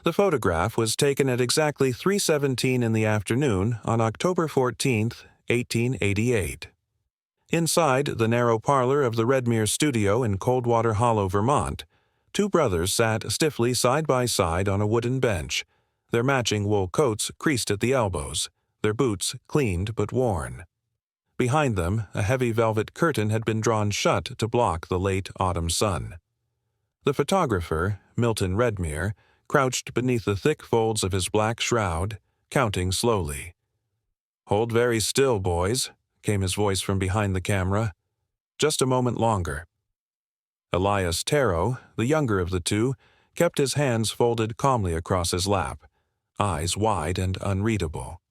The photograph was taken at exactly 3:17 in the afternoon on October 14, 1888. Inside the narrow parlor of the Redmere studio in Coldwater Hollow, Vermont, two brothers sat stiffly side by side on a wooden bench, their matching wool coats creased at the elbows, their boots cleaned but worn. Behind them, a heavy velvet curtain had been drawn shut to block the late autumn sun. The photographer, Milton Redmere, crouched beneath the thick folds of his black shroud, counting slowly. "Hold very still, boys," came his voice from behind the camera. "Just a moment longer." Elias Tarot, the younger of the two, kept his hands folded calmly across his lap, eyes wide and unreadable.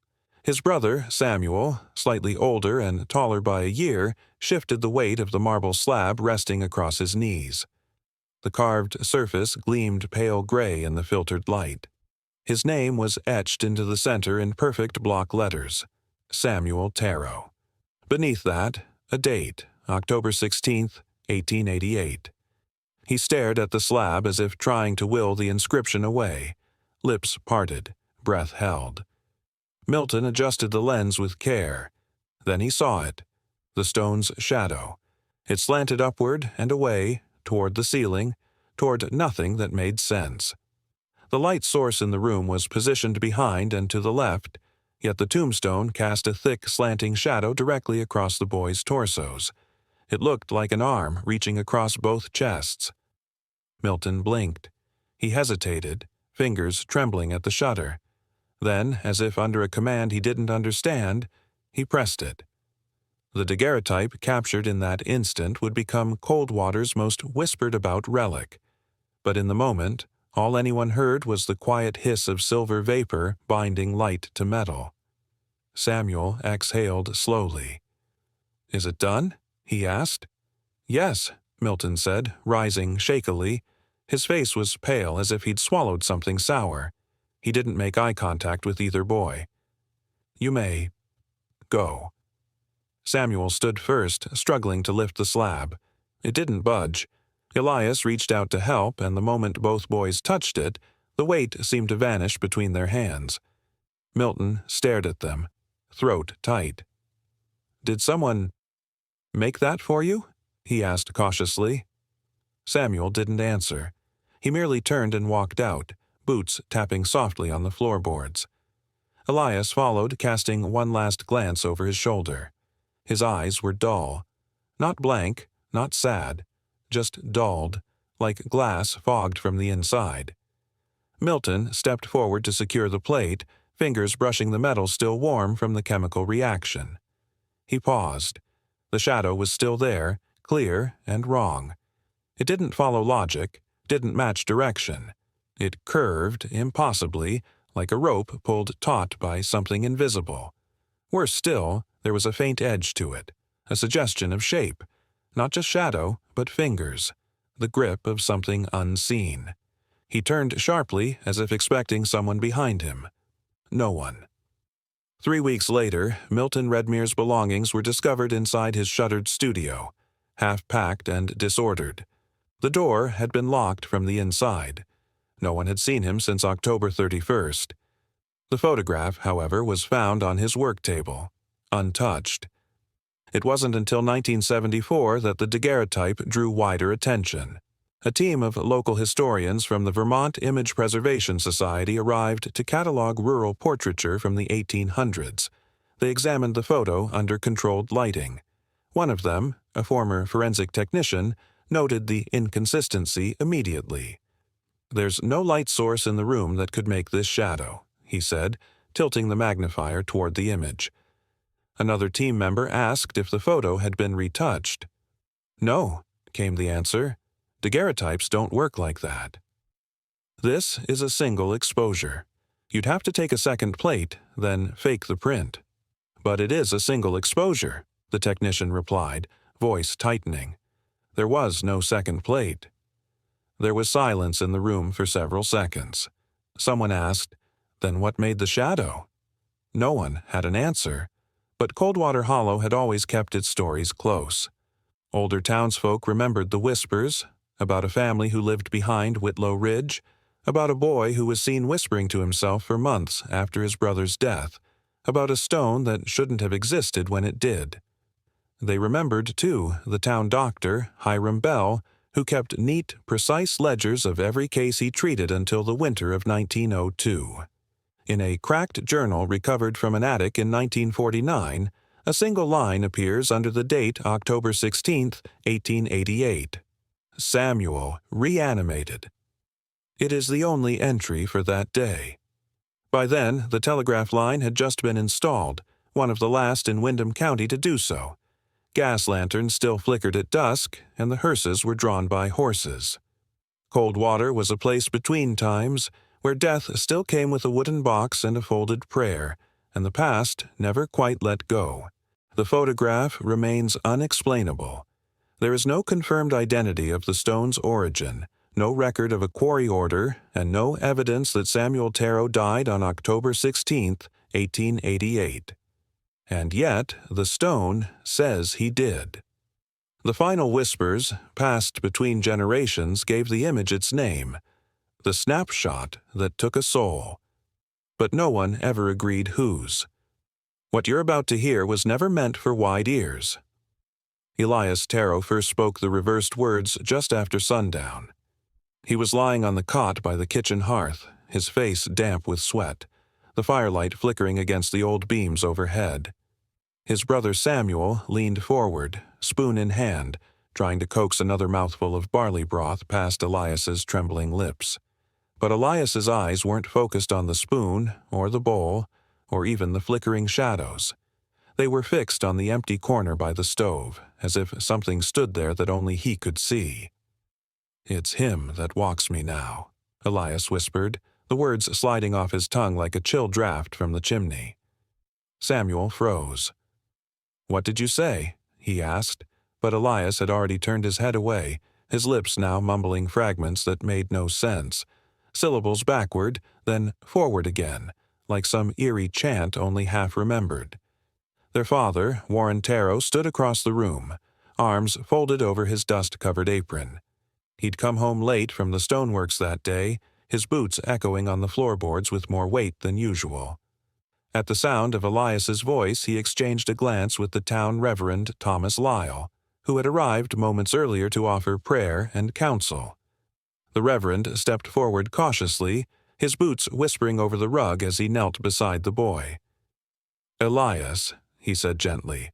His brother, Samuel, slightly older and taller by a year, shifted the weight of the marble slab resting across his knees. The carved surface gleamed pale gray in the filtered light. His name was etched into the center in perfect block letters, Samuel Tarot. Beneath that, a date, October 16, 1888. He stared at the slab as if trying to will the inscription away, lips parted, breath held. Milton adjusted the lens with care. Then he saw it, the stone's shadow. It slanted upward and away, toward the ceiling, toward nothing that made sense. The light source in the room was positioned behind and to the left, yet the tombstone cast a thick, slanting shadow directly across the boys' torsos. It looked like an arm reaching across both chests. Milton blinked. He hesitated, fingers trembling at the shutter. Then, as if under a command he didn't understand, he pressed it. The daguerreotype captured in that instant would become Coldwater's most whispered-about relic. But in the moment, all anyone heard was the quiet hiss of silver vapor binding light to metal. Samuel exhaled slowly. "Is it done?" he asked. "Yes," Milton said, rising shakily. His face was pale as if he'd swallowed something sour. He didn't make eye contact with either boy. "You may go." Samuel stood first, struggling to lift the slab. It didn't budge. Elias reached out to help, and the moment both boys touched it, the weight seemed to vanish between their hands. Milton stared at them, throat tight. "Did someone make that for you?" he asked cautiously. Samuel didn't answer. He merely turned and walked out, boots tapping softly on the floorboards. Elias followed, casting one last glance over his shoulder. His eyes were dull. Not blank, not sad, just dulled, like glass fogged from the inside. Milton stepped forward to secure the plate, fingers brushing the metal still warm from the chemical reaction. He paused. The shadow was still there, clear and wrong. It didn't follow logic, didn't match direction. It curved, impossibly, like a rope pulled taut by something invisible. Worse still, there was a faint edge to it, a suggestion of shape, not just shadow, but fingers, the grip of something unseen. He turned sharply, as if expecting someone behind him. No one. 3 weeks later, Milton Redmere's belongings were discovered inside his shuttered studio, half-packed and disordered. The door had been locked from the inside. No one had seen him since October 31st. The photograph, however, was found on his work table, untouched. It wasn't until 1974 that the daguerreotype drew wider attention. A team of local historians from the Vermont Image Preservation Society arrived to catalog rural portraiture from the 1800s. They examined the photo under controlled lighting. One of them, a former forensic technician, noted the inconsistency immediately. "There's no light source in the room that could make this shadow," he said, tilting the magnifier toward the image. Another team member asked if the photo had been retouched. "No," came the answer. "Daguerreotypes don't work like that." "This is a single exposure. You'd have to take a second plate, then fake the print." "But it is a single exposure," the technician replied, voice tightening. There was no second plate. There was silence in the room for several seconds. Someone asked, "Then what made the shadow?" No one had an answer, but Coldwater Hollow had always kept its stories close. Older townsfolk remembered the whispers about a family who lived behind Whitlow Ridge, about a boy who was seen whispering to himself for months after his brother's death, about a stone that shouldn't have existed when it did. They remembered, too, the town doctor, Hiram Bell, who kept neat, precise ledgers of every case he treated until the winter of 1902. In a cracked journal recovered from an attic in 1949, a single line appears under the date October 16, 1888. Samuel reanimated. It is the only entry for that day. By then, the telegraph line had just been installed, one of the last in Windham County to do so. Gas lanterns still flickered at dusk, and the hearses were drawn by horses. Cold Water was a place between times, where death still came with a wooden box and a folded prayer, and the past never quite let go. The photograph remains unexplainable. There is no confirmed identity of the stone's origin, no record of a quarry order, and no evidence that Samuel Tarot died on October 16, 1888. And yet, the stone says he did. The final whispers, passed between generations, gave the image its name, the snapshot that took a soul. But no one ever agreed whose. What you're about to hear was never meant for wide ears. Elias Tarot first spoke the reversed words just after sundown. He was lying on the cot by the kitchen hearth, his face damp with sweat, the firelight flickering against the old beams overhead. His brother Samuel leaned forward, spoon in hand, trying to coax another mouthful of barley broth past Elias's trembling lips. But Elias's eyes weren't focused on the spoon, or the bowl, or even the flickering shadows. They were fixed on the empty corner by the stove, as if something stood there that only he could see. "It's him that walks me now," Elias whispered, the words sliding off his tongue like a chill draft from the chimney. Samuel froze. "What did you say?" he asked, but Elias had already turned his head away, his lips now mumbling fragments that made no sense, syllables backward, then forward again, like some eerie chant only half remembered. Their father, Warren Tarot, stood across the room, arms folded over his dust-covered apron. He'd come home late from the stoneworks that day, his boots echoing on the floorboards with more weight than usual. At the sound of Elias's voice, he exchanged a glance with the town Reverend Thomas Lyle, who had arrived moments earlier to offer prayer and counsel. The Reverend stepped forward cautiously, his boots whispering over the rug as he knelt beside the boy. "Elias," he said gently,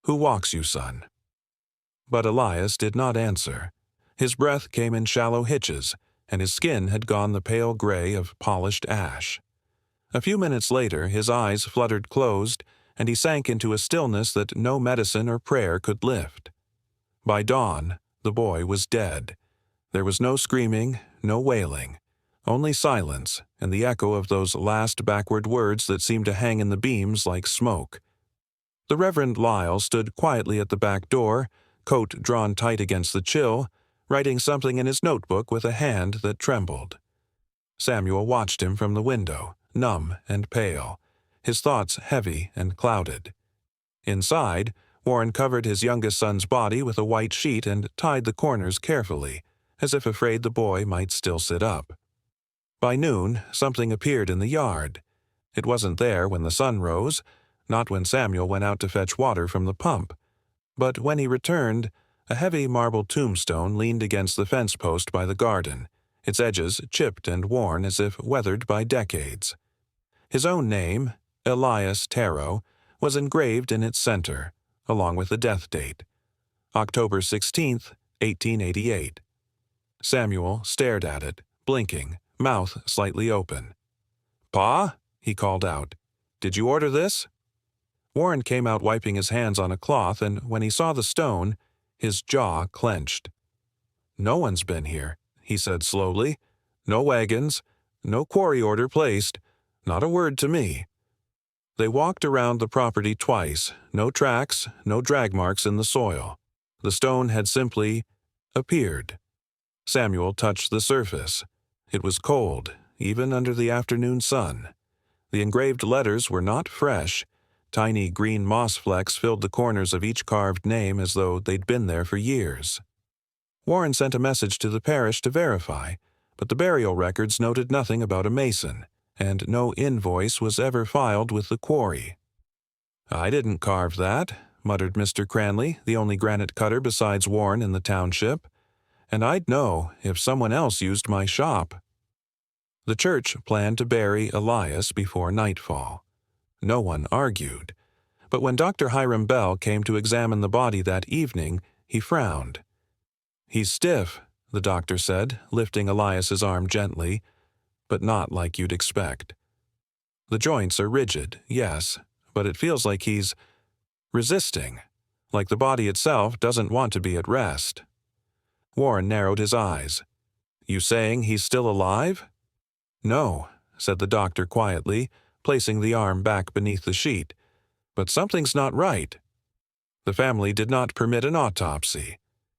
"who walks you, son?" But Elias did not answer. His breath came in shallow hitches, and his skin had gone the pale gray of polished ash. A few minutes later, his eyes fluttered closed, and he sank into a stillness that no medicine or prayer could lift. By dawn, the boy was dead. There was no screaming, no wailing, only silence and the echo of those last backward words that seemed to hang in the beams like smoke. The Reverend Lyle stood quietly at the back door, coat drawn tight against the chill, writing something in his notebook with a hand that trembled. Samuel watched him from the window, numb and pale, his thoughts heavy and clouded. Inside, Warren covered his youngest son's body with a white sheet and tied the corners carefully, as if afraid the boy might still sit up. By noon, something appeared in the yard. It wasn't there when the sun rose, not when Samuel went out to fetch water from the pump. But when he returned, a heavy marble tombstone leaned against the fence post by the garden, its edges chipped and worn as if weathered by decades. His own name, Elias Tarot, was engraved in its center, along with the death date, October 16, 1888. Samuel stared at it, blinking, mouth slightly open. "Pa?" he called out. "Did you order this?" Warren came out wiping his hands on a cloth, and when he saw the stone, his jaw clenched. "No one's been here," he said slowly. "No wagons, no quarry order placed, not a word to me." They walked around the property twice, no tracks, no drag marks in the soil. The stone had simply appeared. Samuel touched the surface. It was cold, even under the afternoon sun. The engraved letters were not fresh. Tiny green moss flecks filled the corners of each carved name as though they'd been there for years. Warren sent a message to the parish to verify, but the burial records noted nothing about a mason, and no invoice was ever filed with the quarry. "I didn't carve that," muttered Mr. Cranley, the only granite cutter besides Warren in the township, "and I'd know if someone else used my shop." The church planned to bury Elias before nightfall. No one argued, but when Dr. Hiram Bell came to examine the body that evening, he frowned. "He's stiff," the doctor said, lifting Elias's arm gently, "but not like you'd expect. The joints are rigid, yes, but it feels like he's resisting, like the body itself doesn't want to be at rest." Warren narrowed his eyes. "You saying he's still alive?" "No," said the doctor quietly, placing the arm back beneath the sheet, "but something's not right." The family did not permit an autopsy.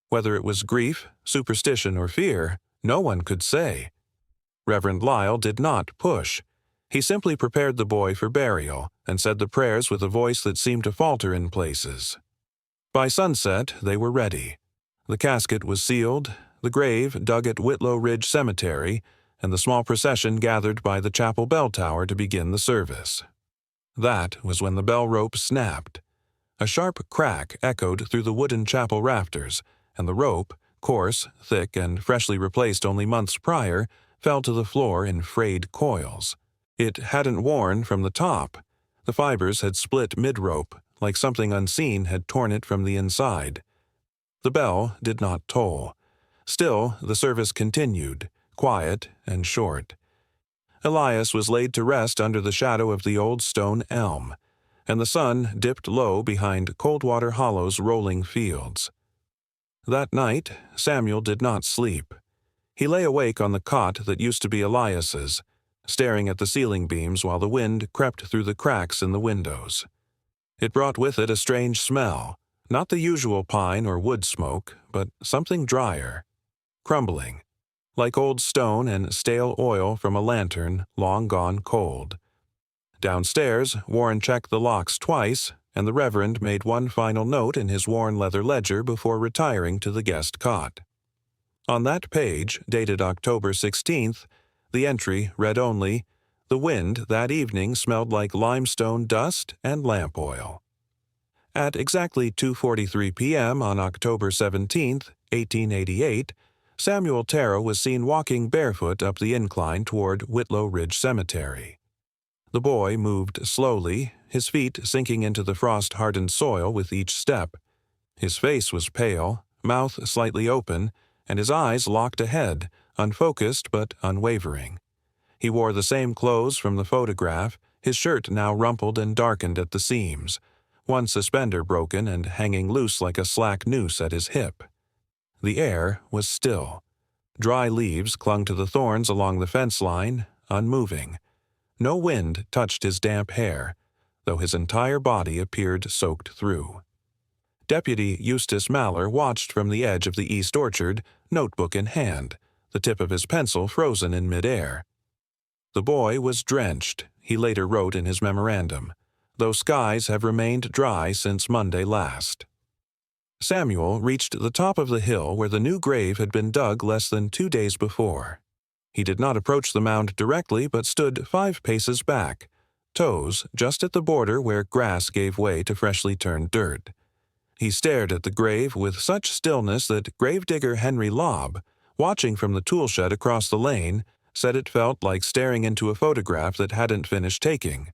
Whether it was grief, superstition, or fear, no one could say. Reverend Lyle did not push. He simply prepared the boy for burial and said the prayers with a voice that seemed to falter in places. By sunset, they were ready. The casket was sealed, the grave dug at Whitlow Ridge Cemetery, and the small procession gathered by the chapel bell tower to begin the service. That was when the bell rope snapped. A sharp crack echoed through the wooden chapel rafters, and the rope, coarse, thick, and freshly replaced only months prior, fell to the floor in frayed coils. It hadn't worn from the top. The fibers had split mid-rope, like something unseen had torn it from the inside. The bell did not toll. Still, the service continued, quiet and short. Elias was laid to rest under the shadow of the old stone elm, and the sun dipped low behind Coldwater Hollow's rolling fields. That night, Samuel did not sleep. He lay awake on the cot that used to be Elias's, staring at the ceiling beams while the wind crept through the cracks in the windows. It brought with it a strange smell, not the usual pine or wood smoke, but something drier, crumbling, like old stone and stale oil from a lantern long gone cold. Downstairs, Warren checked the locks twice, and the Reverend made one final note in his worn leather ledger before retiring to the guest cot. On that page, dated October 16th, the entry read only, "The wind that evening smelled like limestone dust and lamp oil." At exactly 2:43 p.m. on October 17th, 1888, Samuel Terrell was seen walking barefoot up the incline toward Whitlow Ridge Cemetery. The boy moved slowly, his feet sinking into the frost-hardened soil with each step. His face was pale, mouth slightly open, and his eyes locked ahead, unfocused but unwavering. He wore the same clothes from the photograph, his shirt now rumpled and darkened at the seams, one suspender broken and hanging loose like a slack noose at his hip. The air was still. Dry leaves clung to the thorns along the fence line, unmoving. No wind touched his damp hair, though his entire body appeared soaked through. Deputy Eustace Maller watched from the edge of the east orchard, notebook in hand, the tip of his pencil frozen in midair. "The boy was drenched," he later wrote in his memorandum, "though skies have remained dry since Monday last." Samuel reached the top of the hill where the new grave had been dug less than 2 days before. He did not approach the mound directly but stood 5 paces back, toes just at the border where grass gave way to freshly turned dirt. He stared at the grave with such stillness that gravedigger Henry Lobb, watching from the tool shed across the lane, said it felt like staring into a photograph that hadn't finished taking.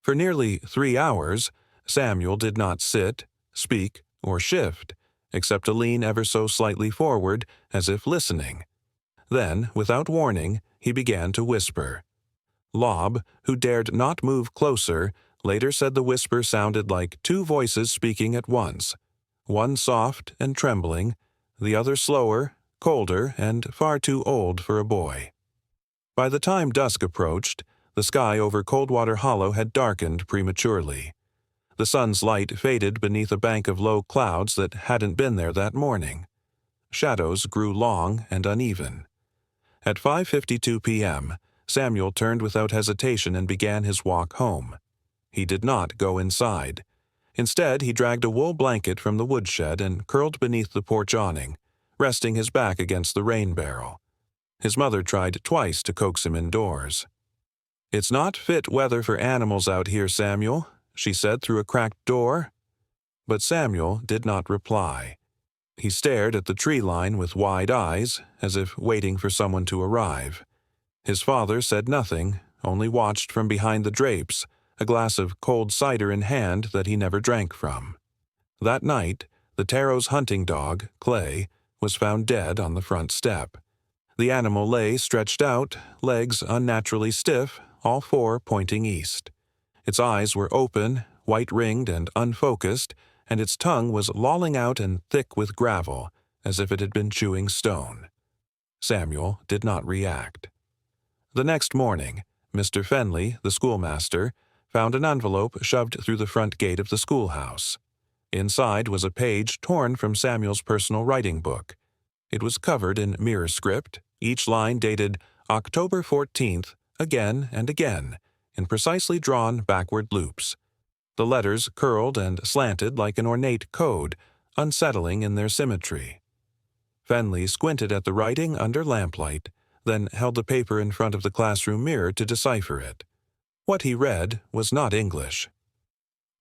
For nearly 3 hours, Samuel did not sit, speak, or shift, except to lean ever so slightly forward, as if listening. Then, without warning, he began to whisper. Lobb, who dared not move closer, later said the whisper sounded like 2 voices speaking at once, one soft and trembling, the other slower, colder, and far too old for a boy. By the time dusk approached, the sky over Coldwater Hollow had darkened prematurely. The sun's light faded beneath a bank of low clouds that hadn't been there that morning. Shadows grew long and uneven. At 5:52 p.m., Samuel turned without hesitation and began his walk home. He did not go inside. Instead, he dragged a wool blanket from the woodshed and curled beneath the porch awning, resting his back against the rain barrel. His mother tried twice to coax him indoors. "It's not fit weather for animals out here, Samuel," she said through a cracked door. But Samuel did not reply. He stared at the tree line with wide eyes, as if waiting for someone to arrive. His father said nothing, only watched from behind the drapes, a glass of cold cider in hand that he never drank from. That night, the Taro's hunting dog, Clay, was found dead on the front step. The animal lay stretched out, legs unnaturally stiff, all four pointing east. Its eyes were open, white-ringed and unfocused, and its tongue was lolling out and thick with gravel, as if it had been chewing stone. Samuel did not react. The next morning, Mr. Fenley, the schoolmaster, found an envelope shoved through the front gate of the schoolhouse. Inside was a page torn from Samuel's personal writing book. It was covered in mirror script, each line dated October 14th, again and again, in precisely drawn backward loops. The letters curled and slanted like an ornate code, unsettling in their symmetry. Fenley squinted at the writing under lamplight, then held the paper in front of the classroom mirror to decipher it. What he read was not English.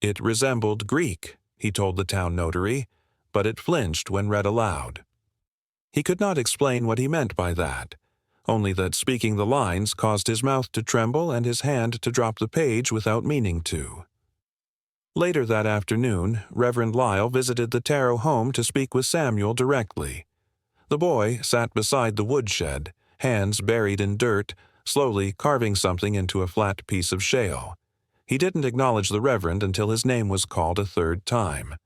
It resembled Greek, he told the town notary, but it flinched when read aloud. He could not explain what he meant by that, only that speaking the lines caused his mouth to tremble and his hand to drop the page without meaning to. Later that afternoon, Reverend Lyle visited the Taro home to speak with Samuel directly. The boy sat beside the woodshed, hands buried in dirt, slowly carving something into a flat piece of shale. He didn't acknowledge the Reverend until his name was called a third time.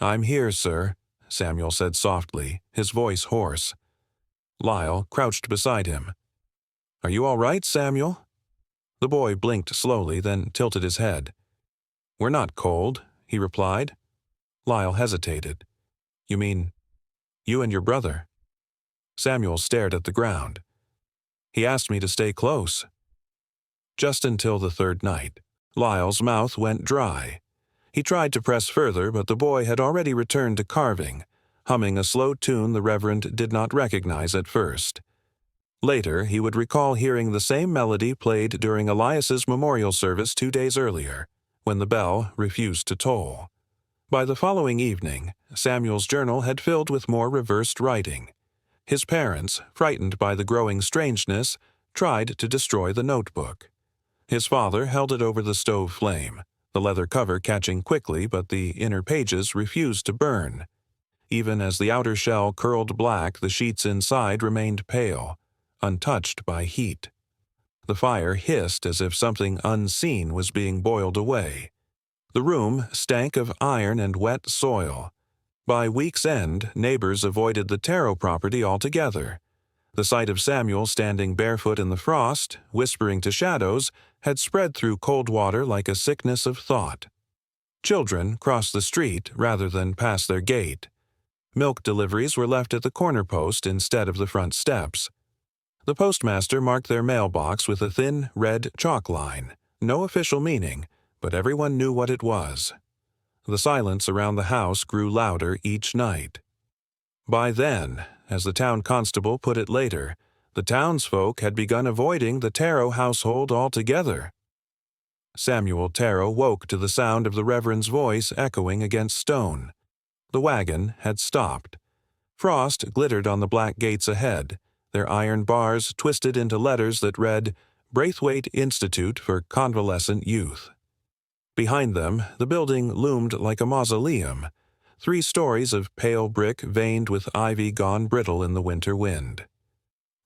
"I'm here, sir," Samuel said softly, his voice hoarse. Lyle crouched beside him. "Are you all right, Samuel?" The boy blinked slowly, then tilted his head. "We're not cold," he replied. Lyle hesitated. "You mean, you and your brother?" Samuel stared at the ground. "He asked me to stay close." Just until the third night, Lyle's mouth went dry. He tried to press further, but the boy had already returned to carving, humming a slow tune the Reverend did not recognize at first. Later, he would recall hearing the same melody played during Elias's memorial service 2 days earlier, when the bell refused to toll. By the following evening, Samuel's journal had filled with more reversed writing. His parents, frightened by the growing strangeness, tried to destroy the notebook. His father held it over the stove flame, the leather cover catching quickly, but the inner pages refused to burn. Even as the outer shell curled black, the sheets inside remained pale, untouched by heat. The fire hissed as if something unseen was being boiled away. The room stank of iron and wet soil. By week's end, neighbors avoided the Taro property altogether. The sight of Samuel standing barefoot in the frost, whispering to shadows, had spread through Coldwater like a sickness of thought. Children crossed the street rather than pass their gate. Milk deliveries were left at the corner post instead of the front steps. The postmaster marked their mailbox with a thin red chalk line, no official meaning, but everyone knew what it was. The silence around the house grew louder each night. By then, as the town constable put it later, the townsfolk had begun avoiding the Taro household altogether. Samuel Taro woke to the sound of the Reverend's voice echoing against stone. The wagon had stopped. Frost glittered on the black gates ahead, their iron bars twisted into letters that read, Braithwaite Institute for Convalescent Youth. Behind them, the building loomed like a mausoleum, 3 stories of pale brick veined with ivy gone brittle in the winter wind.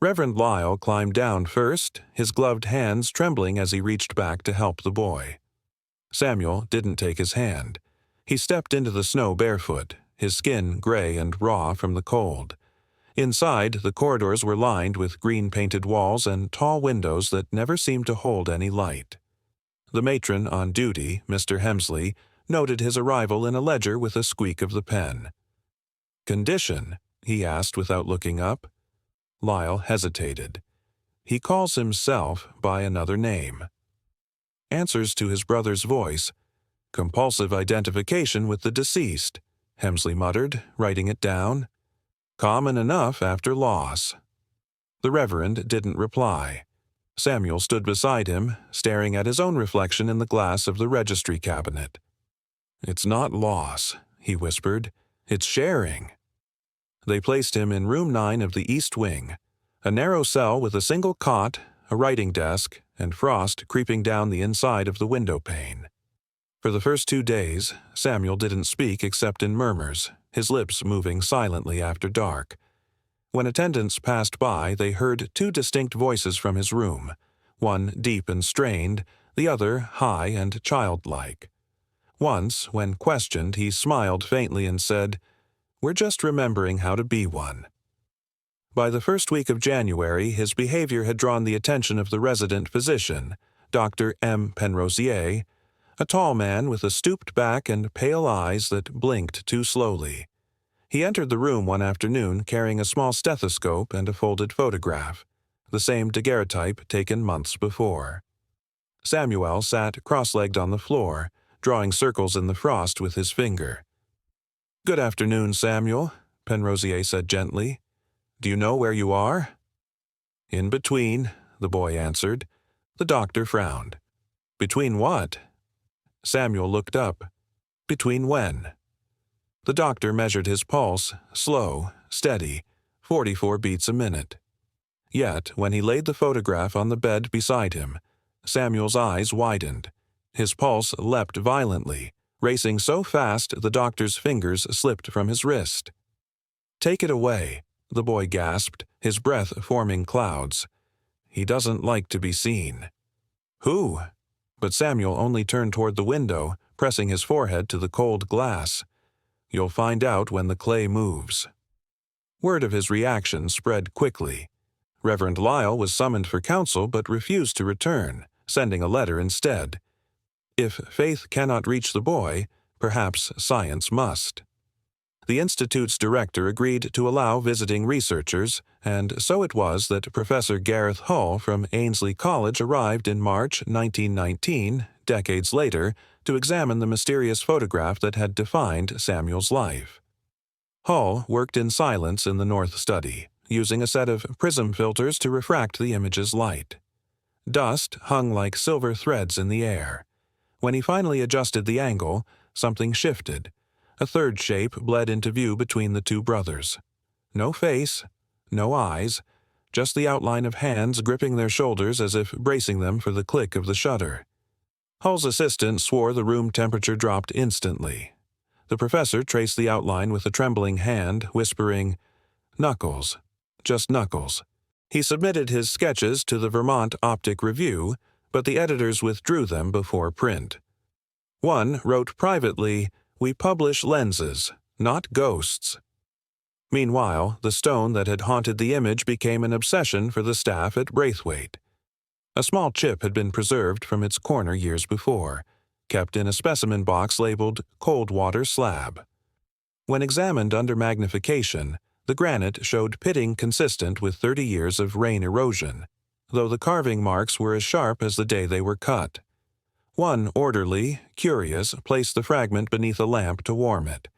Reverend Lyle climbed down first, his gloved hands trembling as he reached back to help the boy. Samuel didn't take his hand. He stepped into the snow barefoot, his skin gray and raw from the cold. Inside, the corridors were lined with green-painted walls and tall windows that never seemed to hold any light. The matron on duty, Mr. Hemsley, noted his arrival in a ledger with a squeak of the pen. "Condition?" he asked without looking up. Lyle hesitated. "He calls himself by another name." Answers to his brother's voice. "Compulsive identification with the deceased," Hemsley muttered, writing it down. "Common enough after loss." The Reverend didn't reply. Samuel stood beside him, staring at his own reflection in the glass of the registry cabinet. "It's not loss," he whispered. "It's sharing." They placed him in room 9 of the East Wing, a narrow cell with a single cot, a writing desk, and frost creeping down the inside of the window pane. For the first 2 days, Samuel didn't speak except in murmurs, his lips moving silently after dark. When attendants passed by, they heard 2 distinct voices from his room, one deep and strained, the other high and childlike. Once, when questioned, he smiled faintly and said, "We're just remembering how to be one." By the first week of January, his behavior had drawn the attention of the resident physician, Dr. M. Penrosier, a tall man with a stooped back and pale eyes that blinked too slowly. He entered the room one afternoon carrying a small stethoscope and a folded photograph, the same daguerreotype taken months before. Samuel sat cross-legged on the floor, drawing circles in the frost with his finger. "Good afternoon, Samuel," Penrosier said gently. "Do you know where you are?" "In between," the boy answered. The doctor frowned. "Between what?" Samuel looked up. "Between when?" The doctor measured his pulse, slow, steady, 44 beats a minute. Yet, when he laid the photograph on the bed beside him, Samuel's eyes widened. His pulse leapt violently, racing so fast the doctor's fingers slipped from his wrist. "Take it away," the boy gasped, his breath forming clouds. "He doesn't like to be seen." "Who?" But Samuel only turned toward the window, pressing his forehead to the cold glass. "You'll find out when the clay moves." Word of his reaction spread quickly. Reverend Lyle was summoned for counsel but refused to return, sending a letter instead. If faith cannot reach the boy, perhaps science must. The Institute's director agreed to allow visiting researchers, and so it was that Professor Gareth Hull from Ainsley College arrived in March 1919, decades later, to examine the mysterious photograph that had defined Samuel's life. Hull worked in silence in the North Study, using a set of prism filters to refract the image's light. Dust hung like silver threads in the air. When he finally adjusted the angle, something shifted. A third shape bled into view between the 2 brothers. No face, no eyes, just the outline of hands gripping their shoulders as if bracing them for the click of the shutter. Hull's assistant swore the room temperature dropped instantly. The professor traced the outline with a trembling hand, whispering, "Knuckles, just knuckles." He submitted his sketches to the Vermont Optic Review, but the editors withdrew them before print. One wrote privately, "We publish lenses, not ghosts." Meanwhile, the stone that had haunted the image became an obsession for the staff at Braithwaite. A small chip had been preserved from its corner years before, kept in a specimen box labeled cold water slab. When examined under magnification, the granite showed pitting consistent with 30 years of rain erosion, though the carving marks were as sharp as the day they were cut. One orderly, curious, placed the fragment beneath a lamp to warm it.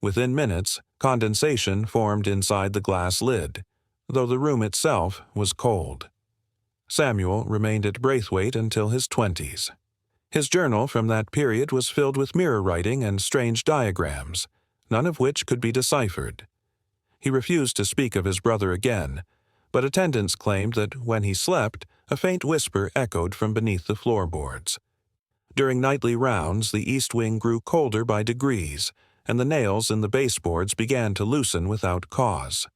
Within minutes, condensation formed inside the glass lid, though the room itself was cold. Samuel remained at Braithwaite until his 20s. His journal from that period was filled with mirror writing and strange diagrams, none of which could be deciphered. He refused to speak of his brother again, but attendants claimed that when he slept, a faint whisper echoed from beneath the floorboards. During nightly rounds, the East Wing grew colder by degrees, and the nails in the baseboards began to loosen without cause.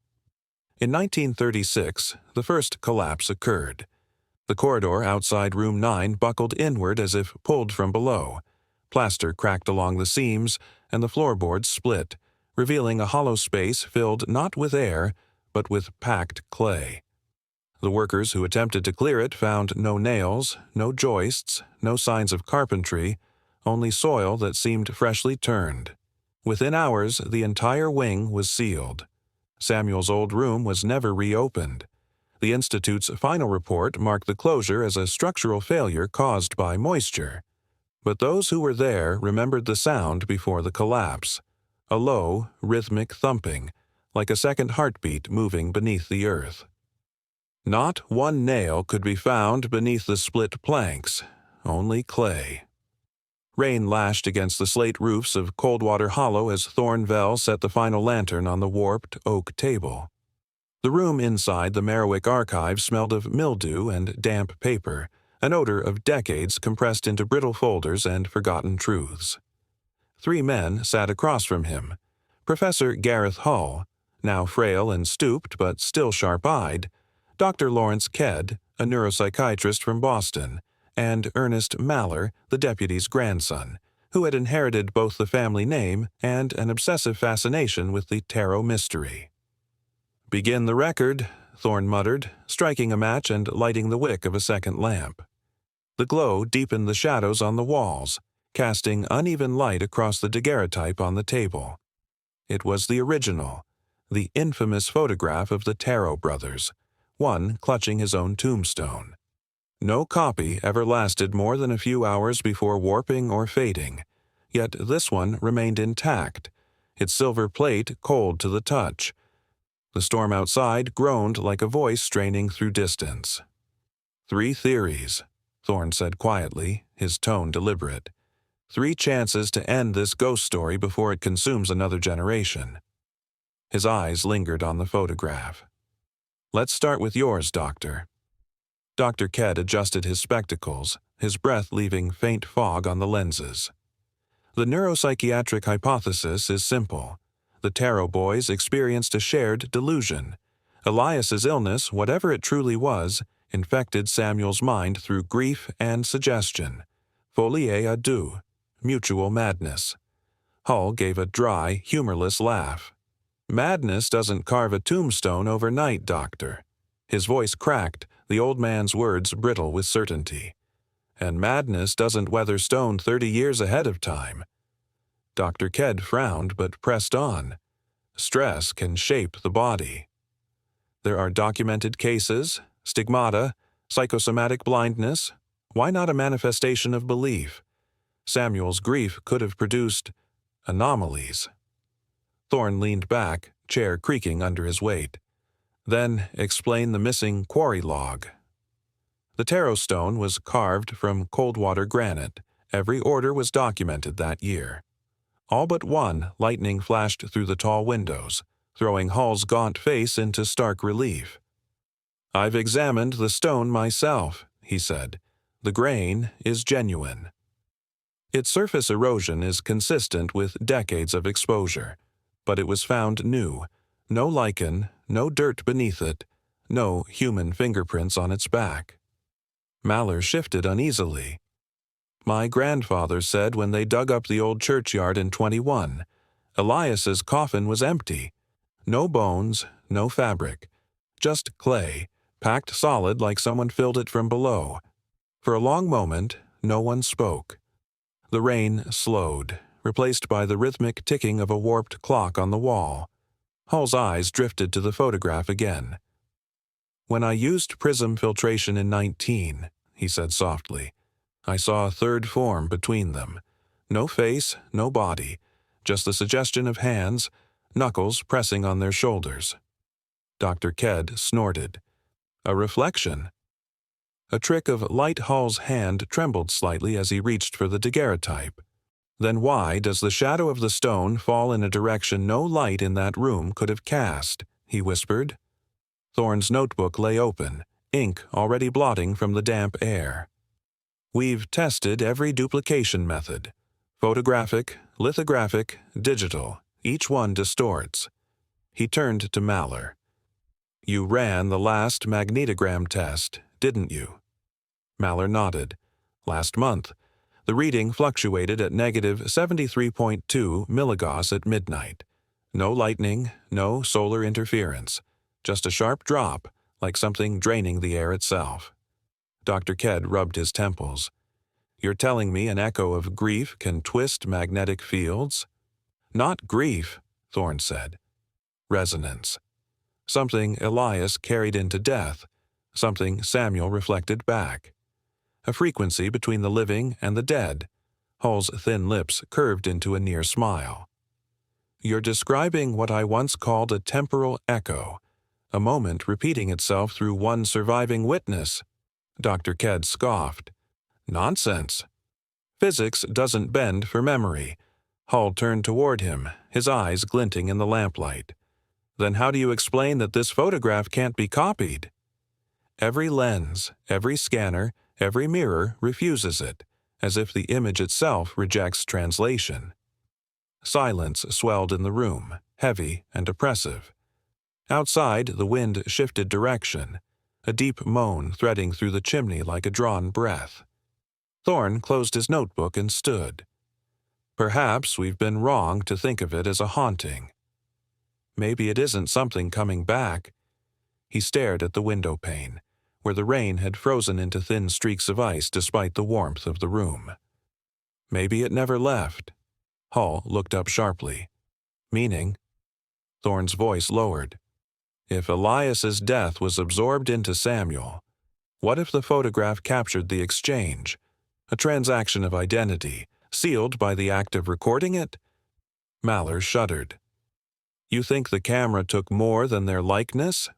In 1936, the first collapse occurred. The corridor outside room 9 buckled inward as if pulled from below. Plaster cracked along the seams, and the floorboards split, revealing a hollow space filled not with air, but with packed clay. The workers who attempted to clear it found no nails, no joists, no signs of carpentry, only soil that seemed freshly turned. Within hours, the entire wing was sealed. Samuel's old room was never reopened. The Institute's final report marked the closure as a structural failure caused by moisture. But those who were there remembered the sound before the collapse, a low, rhythmic thumping, like a second heartbeat moving beneath the earth. Not one nail could be found beneath the split planks, only clay. Rain lashed against the slate roofs of Coldwater Hollow as Thornvell set the final lantern on the warped oak table. The room inside the Merriwick archive smelled of mildew and damp paper, an odor of decades compressed into brittle folders and forgotten truths. 3 men sat across from him. Professor Gareth Hull, now frail and stooped but still sharp-eyed, Dr. Lawrence Kedd, a neuropsychiatrist from Boston, and Ernest Maller, the deputy's grandson, who had inherited both the family name and an obsessive fascination with the tarot mystery. "Begin the record," Thorne muttered, striking a match and lighting the wick of a second lamp. The glow deepened the shadows on the walls, casting uneven light across the daguerreotype on the table. It was the original, the infamous photograph of the Tarot brothers, one clutching his own tombstone. No copy ever lasted more than a few hours before warping or fading, yet this one remained intact, its silver plate cold to the touch. The storm outside groaned like a voice straining through distance. 3 theories, Thorne said quietly, his tone deliberate. 3 chances to end this ghost story before it consumes another generation. His eyes lingered on the photograph. "Let's start with yours, Doctor." Dr. Kedd adjusted his spectacles, his breath leaving faint fog on the lenses. "The neuropsychiatric hypothesis is simple. The Tarot boys experienced a shared delusion. Elias's illness, whatever it truly was, infected Samuel's mind through grief and suggestion. Folie à deux, mutual madness." Hull gave a dry, humorless laugh. "Madness doesn't carve a tombstone overnight, Doctor." His voice cracked, the old man's words brittle with certainty. "And madness doesn't weather stone 30 years ahead of time." Dr. Kedd frowned but pressed on. "Stress can shape the body. There are documented cases, stigmata, psychosomatic blindness. Why not a manifestation of belief? Samuel's grief could have produced anomalies." Thorne leaned back, chair creaking under his weight. "Then explain the missing quarry log." The tarot stone was carved from Coldwater granite. Every order was documented that year. All but one, lightning flashed through the tall windows, throwing Hull's gaunt face into stark relief. "I've examined the stone myself," he said. "The grain is genuine. Its surface erosion is consistent with decades of exposure, but it was found new. No lichen, no dirt beneath it, no human fingerprints on its back." Maller shifted uneasily. "My grandfather said when they dug up the old churchyard in 21, Elias's coffin was empty. No bones, no fabric. Just clay, packed solid like someone filled it from below." For a long moment, no one spoke. The rain slowed, replaced by the rhythmic ticking of a warped clock on the wall. Hull's eyes drifted to the photograph again. "When I used prism filtration in 19, he said softly, "I saw a third form between them. No face, no body, just the suggestion of hands, knuckles pressing on their shoulders." Dr. Kedd snorted. "A reflection." A trick of light Hull's hand trembled slightly as he reached for the daguerreotype. "Then why does the shadow of the stone fall in a direction no light in that room could have cast?" he whispered. Thorne's notebook lay open, ink already blotting from the damp air. "We've tested every duplication method. Photographic, lithographic, digital. Each one distorts." He turned to Maller. "You ran the last magnetogram test, didn't you?" Maller nodded. "Last month. The reading fluctuated at negative 73.2 milligauss at midnight. No lightning, no solar interference. Just a sharp drop, like something draining the air itself." Dr. Kedd rubbed his temples. "You're telling me an echo of grief can twist magnetic fields?" "Not grief," Thorne said. "Resonance. Something Elias carried into death, something Samuel reflected back. A frequency between the living and the dead." Hull's thin lips curved into a near smile. "You're describing what I once called a temporal echo, a moment repeating itself through one surviving witness. Dr. Ked scoffed. Nonsense. Physics doesn't bend for memory. Hull turned toward him, his eyes glinting in the lamplight. Then how do you explain that this photograph can't be copied? Every lens, every scanner, every mirror refuses it, as if the image itself rejects translation. Silence swelled in the room, heavy and oppressive. Outside, the wind shifted direction, a deep moan threading through the chimney like a drawn breath. Thorne closed his notebook and stood. Perhaps we've been wrong to think of it as a haunting. Maybe it isn't something coming back. He stared at the window pane, where the rain had frozen into thin streaks of ice despite the warmth of the room. Maybe it never left. Hull looked up sharply. Meaning? Thorne's voice lowered. If Elias's death was absorbed into Samuel, what if the photograph captured the exchange? A transaction of identity, sealed by the act of recording it? Mallory shuddered. You think the camera took more than their likeness?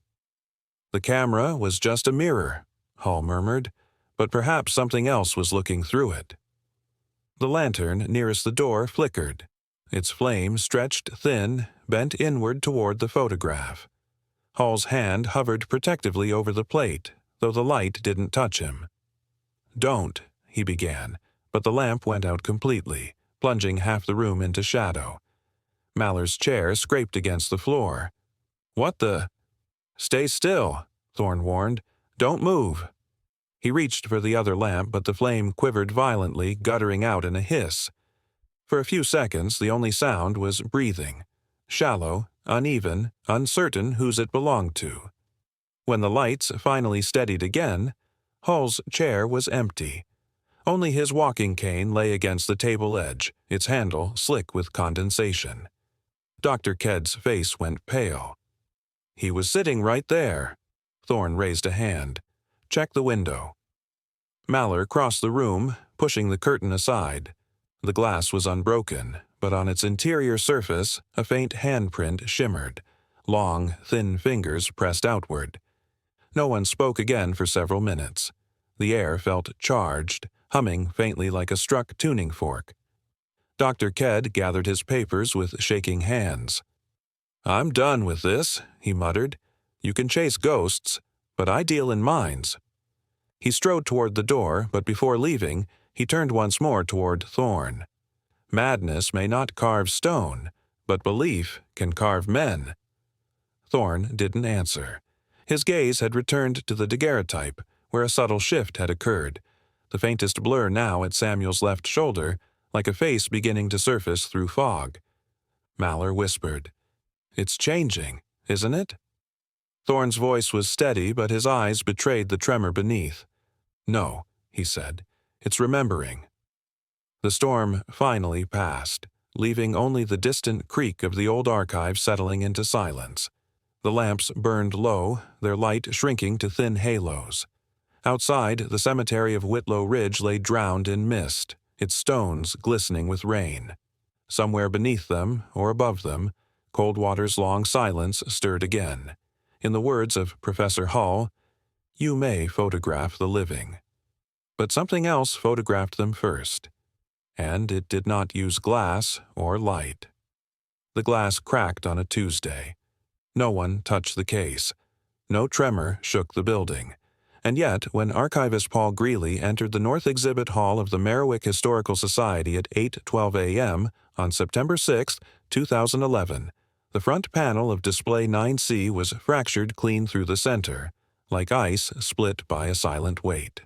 The camera was just a mirror, Hull murmured, but perhaps something else was looking through it. The lantern nearest the door flickered. Its flame stretched thin, bent inward toward the photograph. Hull's hand hovered protectively over the plate, though the light didn't touch him. Don't, he began, but the lamp went out completely, plunging half the room into shadow. Mallory's chair scraped against the floor. What the? Stay still, Thorne warned. Don't move. He reached for the other lamp, but the flame quivered violently, guttering out in a hiss. For a few seconds, the only sound was breathing. Shallow, uneven, uncertain whose it belonged to. When the lights finally steadied again, Hull's chair was empty. Only his walking cane lay against the table edge, its handle slick with condensation. Dr. Ked's face went pale. He was sitting right there. Thorne raised a hand. Check the window. Mallory crossed the room, pushing the curtain aside. The glass was unbroken, but on its interior surface a faint handprint shimmered, long, thin fingers pressed outward. No one spoke again for several minutes. The air felt charged, humming faintly like a struck tuning fork. Dr. Ked gathered his papers with shaking hands. I'm done with this, he muttered. You can chase ghosts, but I deal in minds. He strode toward the door, but before leaving, he turned once more toward Thorne. Madness may not carve stone, but belief can carve men. Thorne didn't answer. His gaze had returned to the daguerreotype, where a subtle shift had occurred, the faintest blur now at Samuel's left shoulder, like a face beginning to surface through fog. Mallory whispered, It's changing, isn't it? Thorne's voice was steady, but his eyes betrayed the tremor beneath. No, he said, it's remembering. The storm finally passed, leaving only the distant creak of the old archive settling into silence. The lamps burned low, their light shrinking to thin halos. Outside, the cemetery of Whitlow Ridge lay drowned in mist, its stones glistening with rain. Somewhere beneath them, or above them, Coldwater's long silence stirred again. In the words of Professor Hull, you may photograph the living. But something else photographed them first. And it did not use glass or light. The glass cracked on a Tuesday. No one touched the case. No tremor shook the building. And yet, when archivist Paul Greeley entered the North Exhibit Hall of the Merriwick Historical Society at 8:12 a.m. on September 6, 2011, the front panel of Display 9C was fractured clean through the center, like ice split by a silent weight.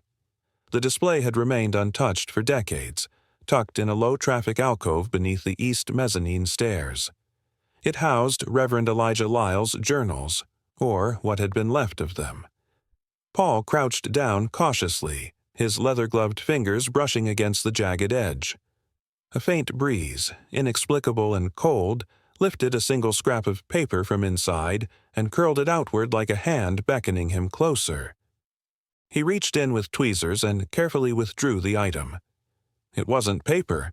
The display had remained untouched for decades, tucked in a low-traffic alcove beneath the east mezzanine stairs. It housed Reverend Elijah Lyle's journals, or what had been left of them. Paul crouched down cautiously, his leather-gloved fingers brushing against the jagged edge. A faint breeze, inexplicable and cold, lifted a single scrap of paper from inside and curled it outward like a hand beckoning him closer. He reached in with tweezers and carefully withdrew the item. It wasn't paper.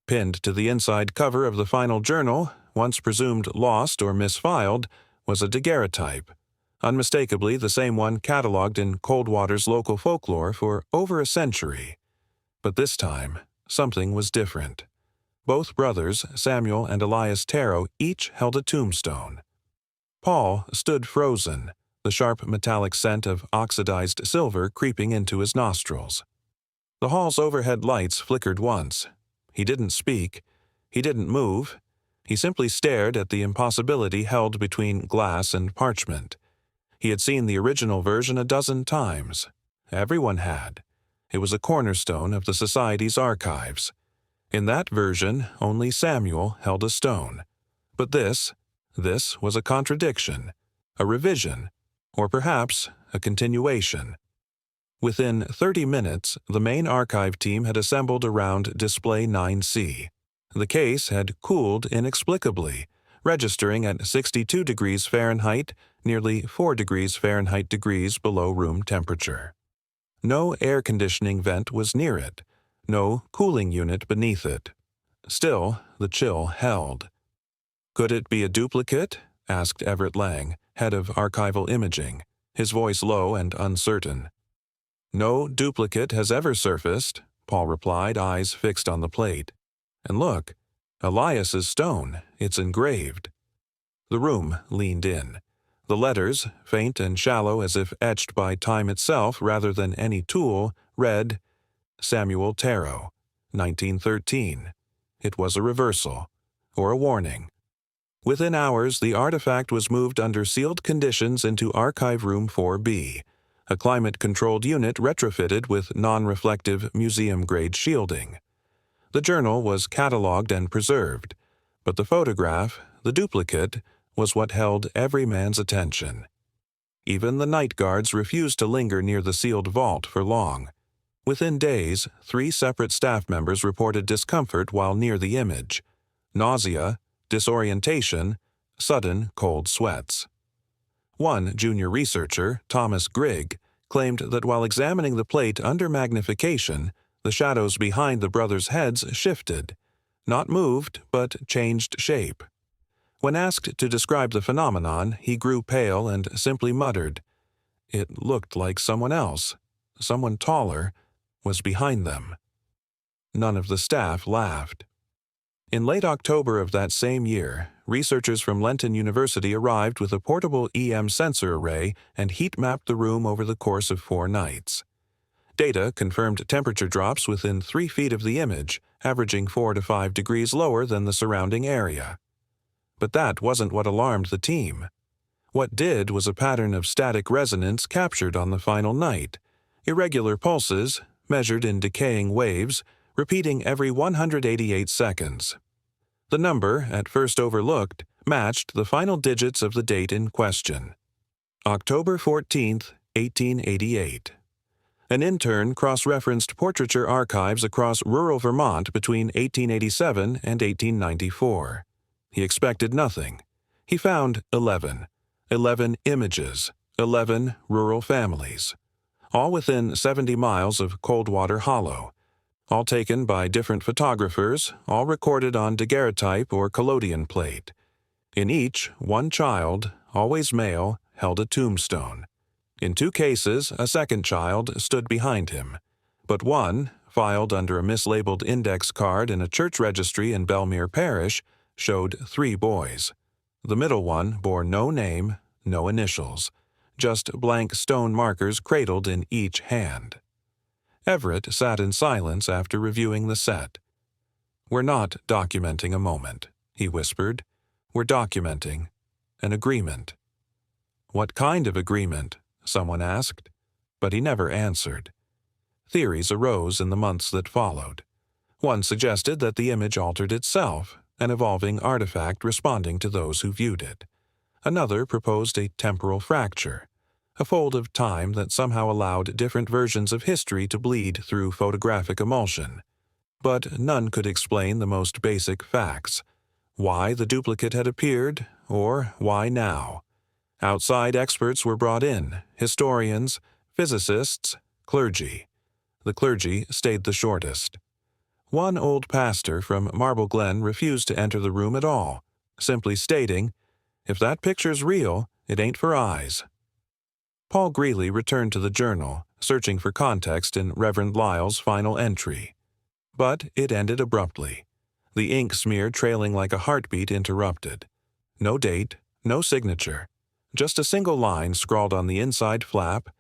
Pinned to the inside cover of the final journal, once presumed lost or misfiled, was a daguerreotype, unmistakably the same one cataloged in Coldwater's local folklore for over a century. But this time, something was different. Both brothers, Samuel and Elias Tarot, each held a tombstone. Paul stood frozen, the sharp metallic scent of oxidized silver creeping into his nostrils. The hall's overhead lights flickered once. He didn't speak. He didn't move. He simply stared at the impossibility held between glass and parchment. He had seen the original version a dozen times. Everyone had. It was a cornerstone of the Society's archives. In that version, only Samuel held a stone. But this was a contradiction, a revision, or perhaps a continuation. Within 30 minutes, the main archive team had assembled around Display 9C. The case had cooled inexplicably, registering at 62 degrees Fahrenheit, nearly 4 degrees Fahrenheit degrees below room temperature. No air conditioning vent was near it, no cooling unit beneath it. Still, the chill held. "Could it be a duplicate?" asked Everett Lang, head of archival imaging, his voice low and uncertain. "No duplicate has ever surfaced," Paul replied, eyes fixed on the plate. "And look, Elias's stone, it's engraved." The room leaned in. The letters, faint and shallow as if etched by time itself rather than any tool, read, Samuel Tarot, 1913. It was a reversal, or a warning. Within hours, the artifact was moved under sealed conditions into Archive Room 4B, a climate-controlled unit retrofitted with non-reflective museum-grade shielding. The journal was cataloged and preserved, but the photograph, the duplicate, was what held every man's attention. Even the night guards refused to linger near the sealed vault for long. Within days, 3 separate staff members reported discomfort while near the image: nausea, disorientation, sudden cold sweats. One junior researcher, Thomas Grigg, claimed that while examining the plate under magnification, the shadows behind the brothers' heads shifted, not moved, but changed shape. When asked to describe the phenomenon, he grew pale and simply muttered, "It looked like someone else, someone taller, was behind them." None of the staff laughed. In late October of that same year, researchers from Lenton University arrived with a portable EM sensor array and heat-mapped the room over the course of 4 nights. Data confirmed temperature drops within 3 feet of the image, averaging 4 to 5 degrees lower than the surrounding area. But that wasn't what alarmed the team. What did was a pattern of static resonance captured on the final night, irregular pulses, measured in decaying waves, repeating every 188 seconds. The number, at first overlooked, matched the final digits of the date in question. October 14, 1888. An intern cross-referenced portraiture archives across rural Vermont between 1887 and 1894. He expected nothing. He found 11 images, 11 rural families, all within 70 miles of Coldwater Hollow, all taken by different photographers, all recorded on daguerreotype or collodion plate. In each, one child, always male, held a tombstone. In 2 cases, a second child stood behind him, but one, filed under a mislabeled index card in a church registry in Belmere Parish, showed 3 boys. The middle one bore no name, no initials, just blank stone markers cradled in each hand. Everett sat in silence after reviewing the set. "We're not documenting a moment," he whispered. "We're documenting an agreement." "What kind of agreement?" someone asked, but he never answered. Theories arose in the months that followed. One suggested that the image altered itself, an evolving artifact responding to those who viewed it. Another proposed a temporal fracture, a fold of time that somehow allowed different versions of history to bleed through photographic emulsion. But none could explain the most basic facts: why the duplicate had appeared, or why now. Outside experts were brought in: historians, physicists, clergy. The clergy stayed the shortest. One old pastor from Marble Glen refused to enter the room at all, simply stating, "If that picture's real, it ain't for eyes." Paul Greeley returned to the journal, searching for context in Reverend Lyle's final entry. But it ended abruptly, the ink smear trailing like a heartbeat interrupted. No date, no signature, just a single line scrawled on the inside flap.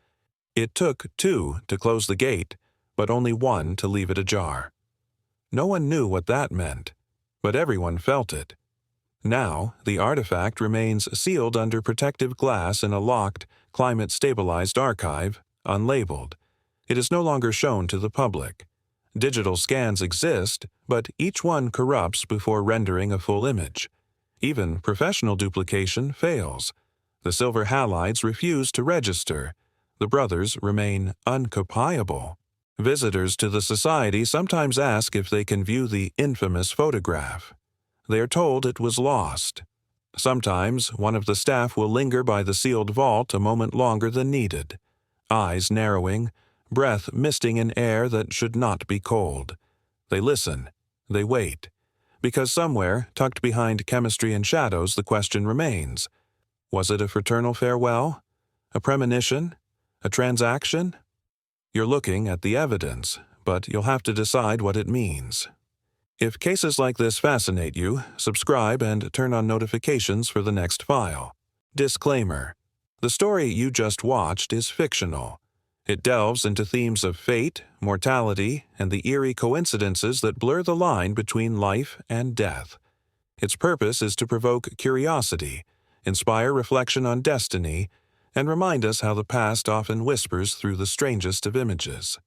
It took 2 to close the gate, but only 1 to leave it ajar. No one knew what that meant, but everyone felt it. Now, the artifact remains sealed under protective glass in a locked, climate-stabilized archive, unlabeled. It is no longer shown to the public. Digital scans exist, but each one corrupts before rendering a full image. Even professional duplication fails. The silver halides refuse to register. The brothers remain uncopyable. Visitors to the society sometimes ask if they can view the infamous photograph. They are told it was lost. Sometimes one of the staff will linger by the sealed vault a moment longer than needed, eyes narrowing, breath misting in air that should not be cold. They listen. They wait. Because somewhere, tucked behind chemistry and shadows, the question remains. Was it a fraternal farewell? A premonition? A transaction? You're looking at the evidence, but you'll have to decide what it means. If cases like this fascinate you, subscribe and turn on notifications for the next file. Disclaimer: the story you just watched is fictional. It delves into themes of fate, mortality, and the eerie coincidences that blur the line between life and death. Its purpose is to provoke curiosity, inspire reflection on destiny, and remind us how the past often whispers through the strangest of images.